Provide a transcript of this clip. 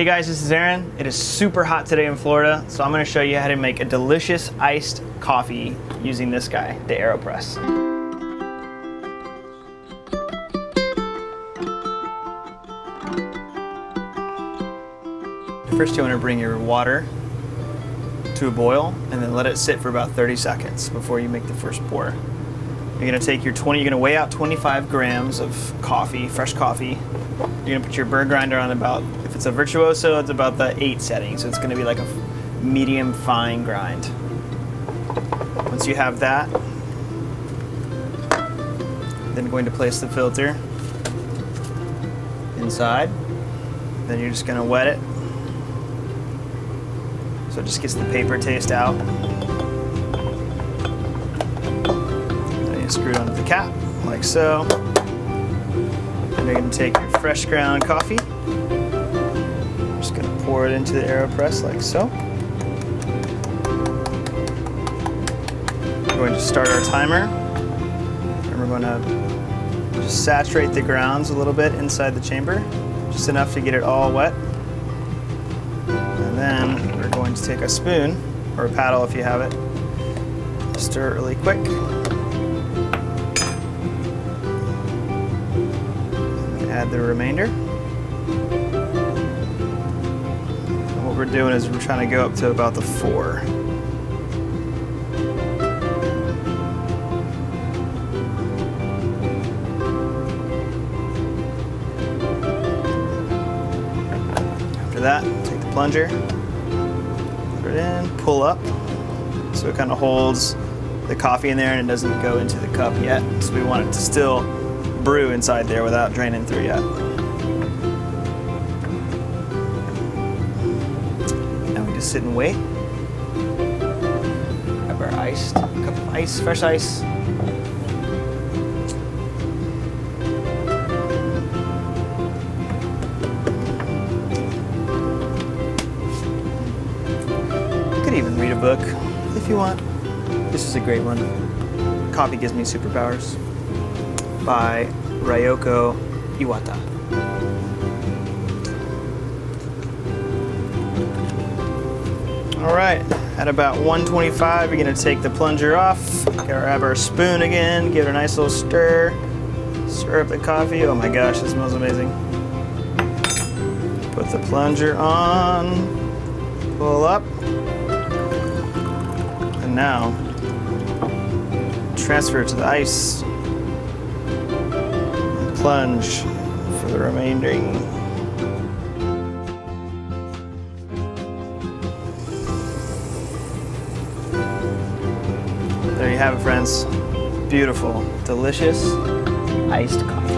Hey guys, this is Aaron. It is super hot today in Florida, so I'm going to show you how to make a delicious iced coffee using this guy, the AeroPress. First you want to bring your water to a boil and then let it sit for about 30 seconds before you make the first pour. You're going to take your you're going to weigh out 25 grams of coffee, fresh coffee. You're going to put your burr grinder on about, if it's a Virtuoso, it's about the 8 setting, so it's going to be like a medium fine grind. Once you have that, then going to place the filter inside. Then you're just going to wet it so it just gets the paper taste out. Then you screw it onto the cap, like so. And you're going to take your fresh ground coffee. I'm just going to pour it into the AeroPress like so. We're going to start our timer. And we're going to just saturate the grounds a little bit inside the chamber, just enough to get it all wet. And then we're going to take a spoon, or a paddle if you have it, stir it really quick. Add the remainder. And what we're doing is we're trying to go up to about the 4. After that, take the plunger, put it in, pull up, so it kind of holds the coffee in there and it doesn't go into the cup yet. So we want it to still brew inside there without draining through yet. Now we just sit and wait. Grab our iced cup of ice, fresh ice. You could even read a book if you want. This is a great one. Coffee Gives Me Superpowers by Ryoko Iwata. All right, at about 125, you're gonna take the plunger off, grab our spoon again, give it a nice little stir, stir up the coffee. Oh my gosh, it smells amazing. Put the plunger on, pull up, and now transfer it to the ice. Plunge for the remaining. There you have it, friends. Beautiful, delicious iced coffee.